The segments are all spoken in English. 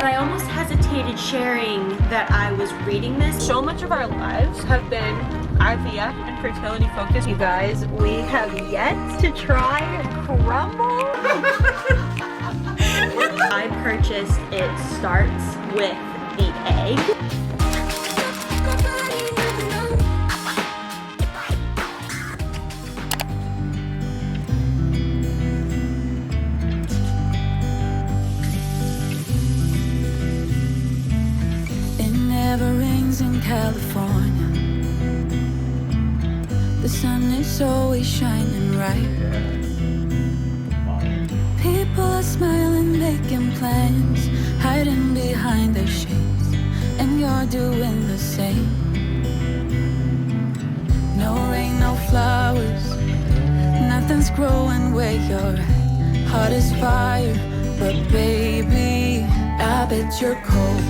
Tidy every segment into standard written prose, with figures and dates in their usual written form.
but I almost hesitated sharing that I was reading this. So much of our lives have been IVF and fertility focused. You guys, we have yet to try Crumbl. I purchased It Starts With the Egg. In California, the sun is always shining bright. People are smiling, making plans, hiding behind their shades, and you're doing the same. No rain, no flowers, nothing's growing where you're at. Heart is fire, but baby, I bet you're cold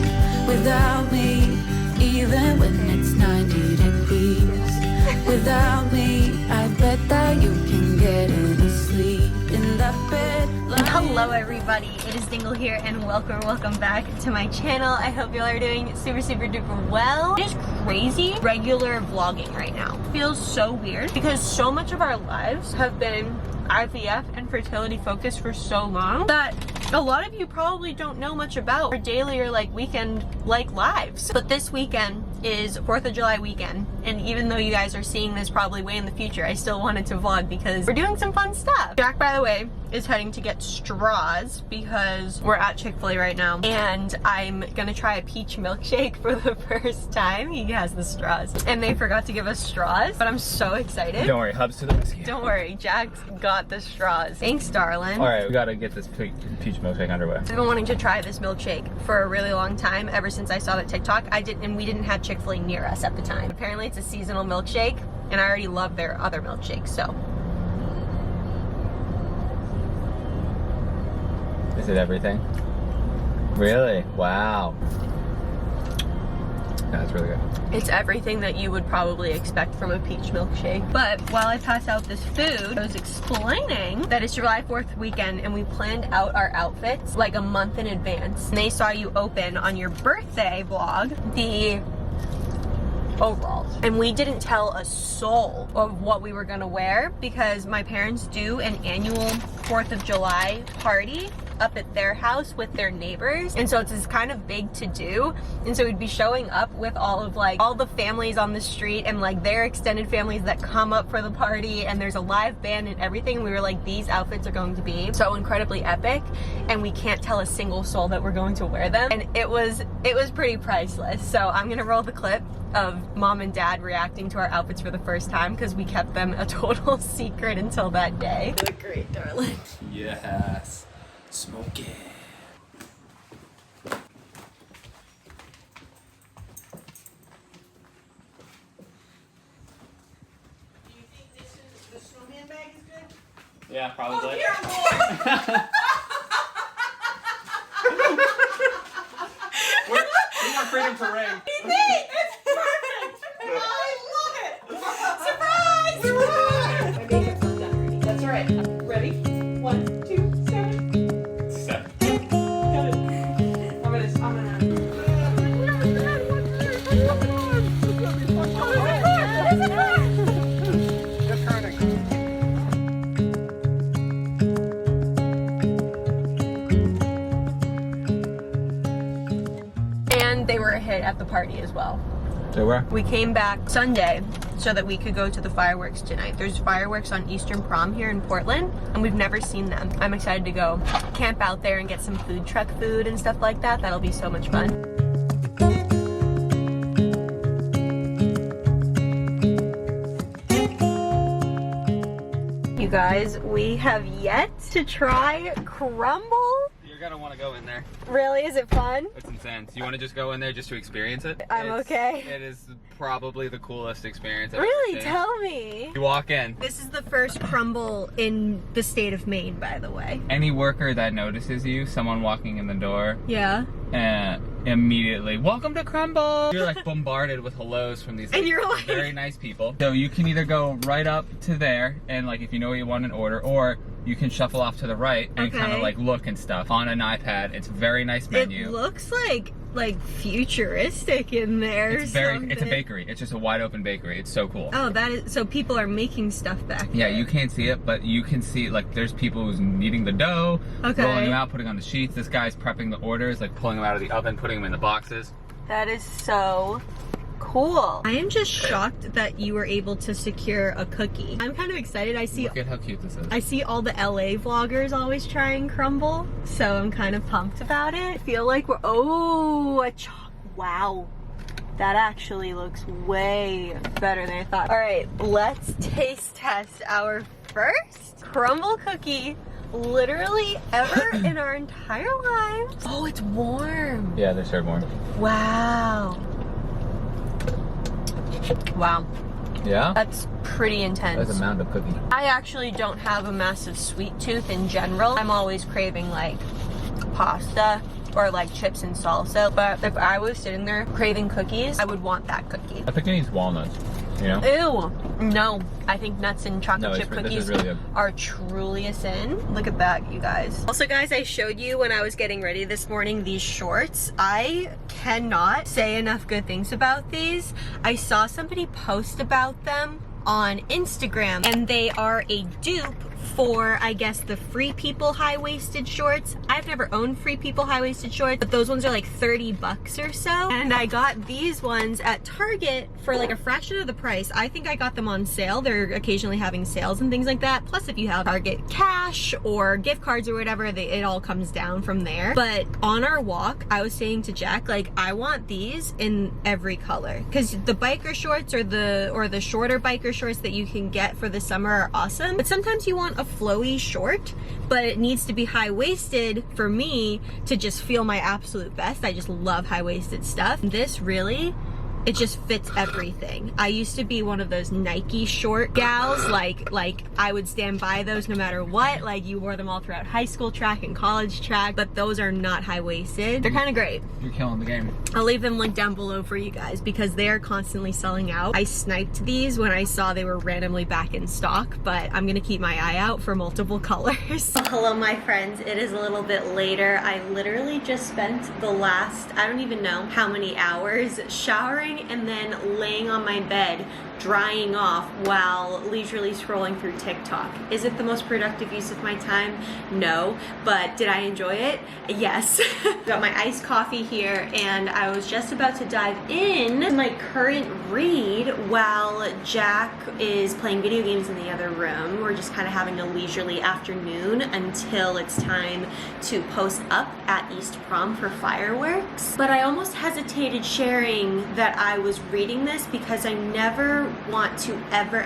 without me. Even when it's 90 degrees without me, I bet that you can get any sleep in that bed. Hello everybody, it is Dingle here and welcome back to my channel. I hope you all are doing super duper well. It is crazy regular vlogging right now. It feels so weird because so much of our lives have been IVF and fertility focused for so long that a lot of you probably don't know much about our daily or like weekend like lives. But this weekend is 4th of July weekend, and even though you guys are seeing this probably way in the future, I still wanted to vlog because we're doing some fun stuff. Jack, by the way, is heading to get straws because we're at Chick-fil-A right now, and I'm gonna try a peach milkshake for the first time. He has the straws, and they forgot to give us straws, but I'm so excited. Don't worry, Hubs to the rescue. Don't worry, Jack's got the straws. Thanks, darling. All right, we gotta get this peach milkshake underway. I've been wanting to try this milkshake for a really long time, ever since I saw that TikTok. We didn't have Chick-fil-A near us at the time. Apparently it's a seasonal milkshake, and I already love their other milkshakes, so. Is it everything? Really? Wow. That's really good. It's everything that you would probably expect from a peach milkshake. But while I pass out this food, I was explaining that it's July 4th weekend and we planned out our outfits like a month in advance. And they saw you open on your birthday vlog the overalls, and we didn't tell a soul of what we were gonna wear because my parents do an annual 4th of July party up at their house with their neighbors, and so it's this kind of big to do, and so we'd be showing up with all the families on the street and like their extended families that come up for the party, and there's a live band and everything. We were like, these outfits are going to be so incredibly epic, and we can't tell a single soul that we're going to wear them, and it was pretty priceless. So I'm gonna roll the clip of mom and dad reacting to our outfits for the first time because we kept them a total secret until that day. You look great, darling. Yes. Smoke it. Do you think the snowman bag is good? Yeah, probably. Oh dear Lord! We want freedom to reign. It's perfect! I love it! Surprise! We won! My makeup's not done already. That's alright. Ready? 1, 2, 7. 7. Got it. I'm gonna... Good turning. And they were a hit at the party as well. So where? We came back Sunday so that we could go to the fireworks tonight. There's fireworks on Eastern Prom here in Portland, and we've never seen them. I'm excited to go camp out there and get some food truck food and stuff like that. That'll be so much fun. You guys, we have yet to try Crumbl. You're gonna want to go in there. Really? Is it fun? It's insane. Do you want to just go in there just to experience it? I'm okay. It is probably the coolest experience I've ever Really? seen. Tell me. You walk in. This is the first Crumbl in the state of Maine, by the way. Any worker that notices you, someone walking in the door, Yeah. immediately, welcome to Crumbl! You're like bombarded with hellos from these And you're like- very nice people. So you can either go right up to there and like if you know what you want an order, or you can shuffle off to the right and kind of like look and stuff on an iPad. It's a very nice menu. It looks like futuristic in there. It's a bakery. It's just a wide open bakery. It's so cool. Oh, that is, so people are making stuff back there. Yeah, you can't see it, but you can see, like, there's people who's kneading the dough, rolling them out, putting on the sheets. This guy's prepping the orders, like pulling them out of the oven, putting them in the boxes. That is so cool. I am just shocked that you were able to secure a cookie. I'm kind of excited. Look at how cute this is. I see all the LA vloggers always trying Crumbl, so I'm kind of pumped about it. I feel like we're, wow. That actually looks way better than I thought. All right, let's taste test our first Crumbl cookie literally ever in our entire lives. Oh, it's warm. Yeah, they're served warm. Wow. Wow. Yeah? That's pretty intense. That's a mound of cookie. I actually don't have a massive sweet tooth in general. I'm always craving like pasta or like chips and salsa. But if I was sitting there craving cookies, I would want that cookie. I think it needs walnuts, you know? Ew. No, I think nuts and chocolate chip cookies really are truly a sin. Look at that, you guys. Also, guys, I showed you when I was getting ready this morning these shorts. I cannot say enough good things about these. I saw somebody post about them on Instagram, and they are a dupe for, I guess, the Free People high-waisted shorts. I've never owned Free People high-waisted shorts, but those ones are like 30 bucks or so. And I got these ones at Target for like a fraction of the price. I think I got them on sale. They're occasionally having sales and things like that. Plus, if you have Target cash or gift cards or whatever, it all comes down from there. But on our walk, I was saying to Jack, like, I want these in every color, because the biker shorts or the shorter biker shorts that you can get for the summer are awesome. But sometimes you want a flowy short, but it needs to be high-waisted for me to just feel my absolute best. I just love high-waisted stuff. This really, it just fits everything. I used to be one of those Nike short gals, like I would stand by those no matter what. Like, you wore them all throughout high school track and college track, but those are not high-waisted. They're kind of great. You're killing the game. I'll leave them linked down below for you guys because they are constantly selling out. I sniped these when I saw they were randomly back in stock, but I'm gonna keep my eye out for multiple colors. Hello, my friends. It is a little bit later. I literally just spent the last, I don't even know how many hours showering and then laying on my bed drying off while leisurely scrolling through TikTok. Is it the most productive use of my time? No, but did I enjoy it? Yes. Got my iced coffee here, and I was just about to dive in my current read while Jack is playing video games in the other room. We're just kind of having a leisurely afternoon until it's time to post up at East Prom for fireworks. But I almost hesitated sharing that I was reading this because I never want to ever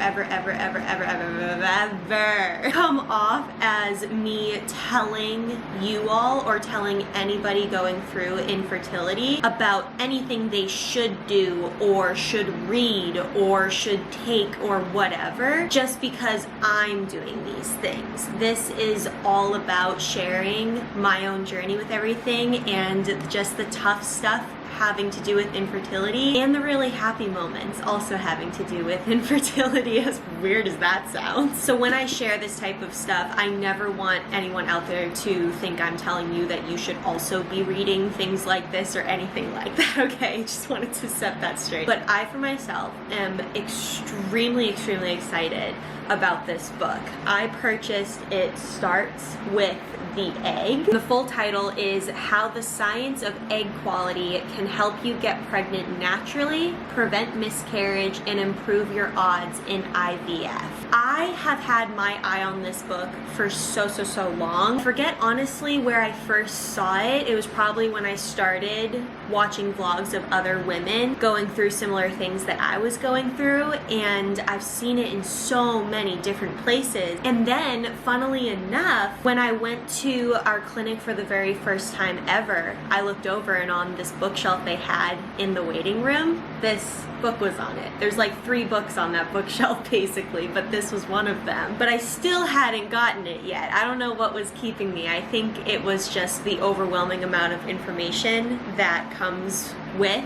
come off as me telling you all or telling anybody going through infertility about anything they should do or should read or should take or whatever just because I'm doing these things. This is all about sharing my own journey with everything and just the tough stuff having to do with infertility and the really happy moments also having to do with infertility, as weird as that sounds. So when I share this type of stuff, I never want anyone out there to think I'm telling you that you should also be reading things like this or anything like that, okay? Just wanted to set that straight. But I, for myself, am extremely excited about this book. I purchased It Starts With the Egg. The full title is How the Science of Egg Quality Can Help You Get Pregnant Naturally, Prevent Miscarriage, and Improve Your Odds in IVF. I have had my eye on this book for so long. I forget honestly where I first saw it. It was probably when I started watching vlogs of other women going through similar things that I was going through, and I've seen it in so many different places. And then, funnily enough, when I went to our clinic for the very first time ever, I looked over and on this bookshelf they had in the waiting room, this book was on it. There's like 3 books on that bookshelf basically, but this was one of them. But I still hadn't gotten it yet. I don't know what was keeping me. I think it was just the overwhelming amount of information that comes with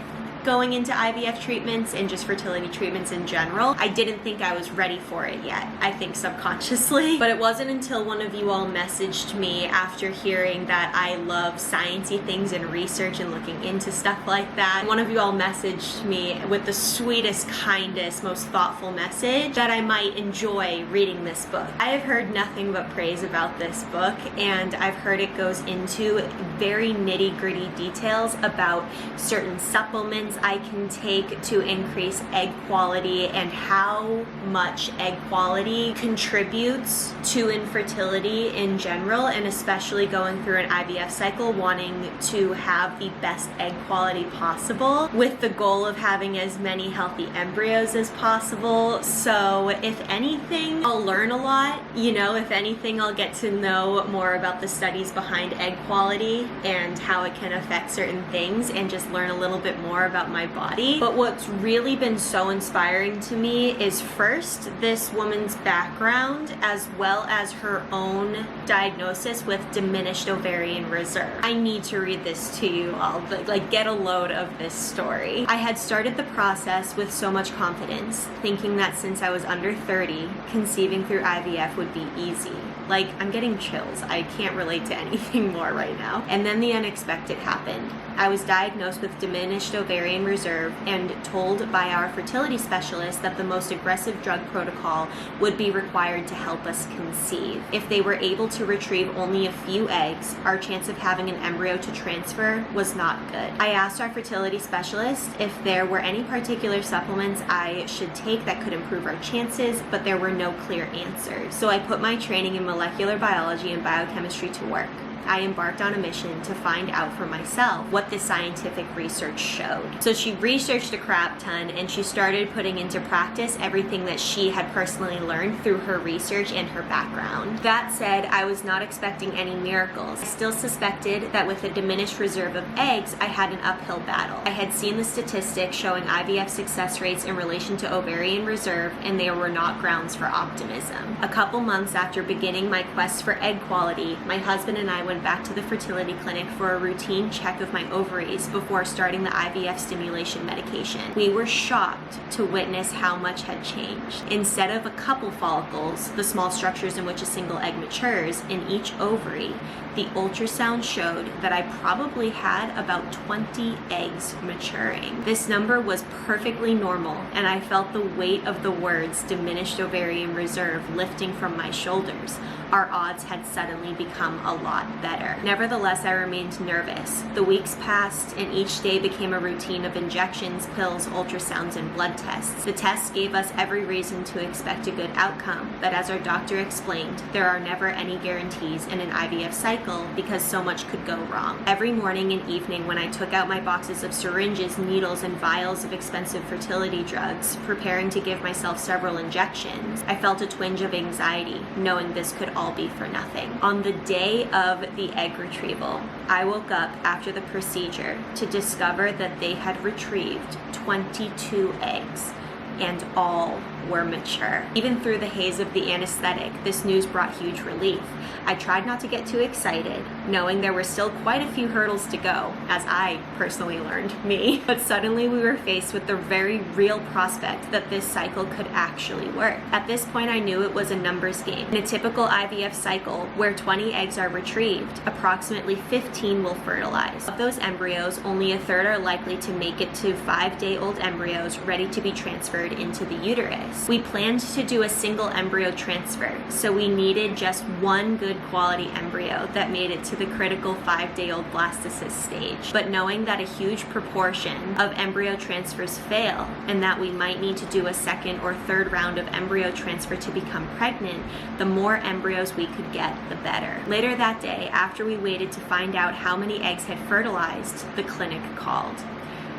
going into IVF treatments and just fertility treatments in general. I didn't think I was ready for it yet, I think subconsciously. But it wasn't until one of you all messaged me after hearing that I love sciencey things and research and looking into stuff like that. One of you all messaged me with the sweetest, kindest, most thoughtful message that I might enjoy reading this book. I have heard nothing but praise about this book, and I've heard it goes into very nitty-gritty details about certain supplements I can take to increase egg quality and how much egg quality contributes to infertility in general, and especially going through an IVF cycle, wanting to have the best egg quality possible with the goal of having as many healthy embryos as possible. So if anything, I'll learn a lot. You know, if anything, I'll get to know more about the studies behind egg quality and how it can affect certain things, and just learn a little bit more about my body. But what's really been so inspiring to me is first this woman's background, as well as her own diagnosis with diminished ovarian reserve. I need to read this to you all, like get a load of this story. I had started the process with so much confidence, thinking that since I was under 30, conceiving through IVF would be easy. Like, I'm getting chills. I can't relate to anything more right now. And then the unexpected happened. I was diagnosed with diminished ovarian reserve and told by our fertility specialist that the most aggressive drug protocol would be required to help us conceive. If they were able to retrieve only a few eggs, our chance of having an embryo to transfer was not good. I asked our fertility specialist if there were any particular supplements I should take that could improve our chances, but there were no clear answers. So I put my training in molecular biology and biochemistry to work. I embarked on a mission to find out for myself what the scientific research showed. So she researched a crap ton, and she started putting into practice everything that she had personally learned through her research and her background. That said, I was not expecting any miracles. I still suspected that with a diminished reserve of eggs, I had an uphill battle. I had seen the statistics showing IVF success rates in relation to ovarian reserve, and they were not grounds for optimism. A couple months after beginning my quest for egg quality, my husband and I went back to the fertility clinic for a routine check of my ovaries before starting the IVF stimulation medication. We were shocked to witness how much had changed. Instead of a couple follicles, the small structures in which a single egg matures, in each ovary, the ultrasound showed that I probably had about 20 eggs maturing. This number was perfectly normal, and I felt the weight of the words diminished ovarian reserve lifting from my shoulders. Our odds had suddenly become a lot better. Nevertheless, I remained nervous. The weeks passed, and each day became a routine of injections, pills, ultrasounds, and blood tests. The tests gave us every reason to expect a good outcome, but as our doctor explained, there are never any guarantees in an IVF cycle because so much could go wrong. Every morning and evening when I took out my boxes of syringes, needles, and vials of expensive fertility drugs, preparing to give myself several injections, I felt a twinge of anxiety, knowing this could all be for nothing. On the day of the egg retrieval, I woke up after the procedure to discover that they had retrieved 22 eggs, and all were mature. Even through the haze of the anesthetic, this news brought huge relief. I tried not to get too excited, knowing there were still quite a few hurdles to go, as I personally learned, me. But suddenly we were faced with the very real prospect that this cycle could actually work. At this point, I knew it was a numbers game. In a typical IVF cycle, where 20 eggs are retrieved, approximately 15 will fertilize. Of those embryos, only a third are likely to make it to 5-day-old embryos ready to be transferred into the uterus. We planned to do a single embryo transfer, so we needed just one good quality embryo that made it to the critical 5-day-old blastocyst stage. But knowing that a huge proportion of embryo transfers fail, and that we might need to do a second or third round of embryo transfer to become pregnant, the more embryos we could get, the better. Later that day, after we waited to find out how many eggs had fertilized, the clinic called.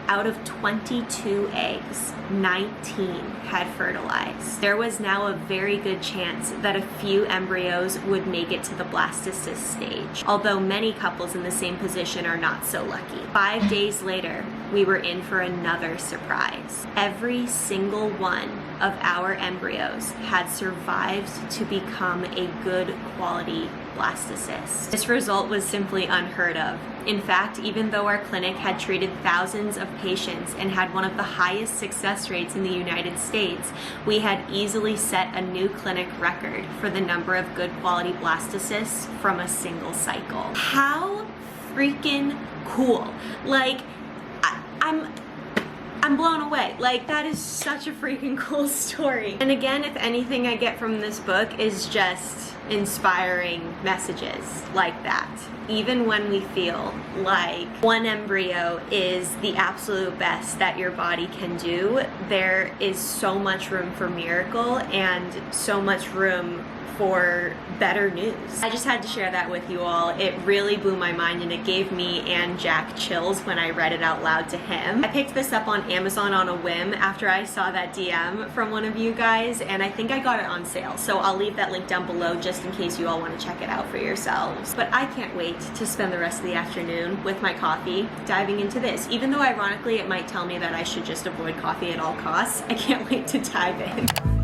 Out of 22 eggs, 19 had fertilized. There was now a very good chance that a few embryos would make it to the blastocyst stage, although many couples in the same position are not so lucky. 5 days later, we were in for another surprise. Every single one of our embryos had survived to become a good quality blastocyst. This result was simply unheard of. In fact, even though our clinic had treated thousands of patients and had one of the highest success rates in the United States, we had easily set a new clinic record for the number of good quality blastocysts from a single cycle. How freaking cool. Like, I'm blown away. Like, that is such a freaking cool story. And again, if anything I get from this book is just inspiring messages like that. Even when we feel like one embryo is the absolute best that your body can do, there is so much room for miracle and so much room for better news. I just had to share that with you all. It really blew my mind, and it gave me and Jack chills when I read it out loud to him. I picked this up on Amazon on a whim after I saw that DM from one of you guys, and I think I got it on sale. So I'll leave that link down below just in case you all want to check it out for yourselves. But I can't wait to spend the rest of the afternoon with my coffee diving into this. Even though ironically it might tell me that I should just avoid coffee at all costs, I can't wait to dive in.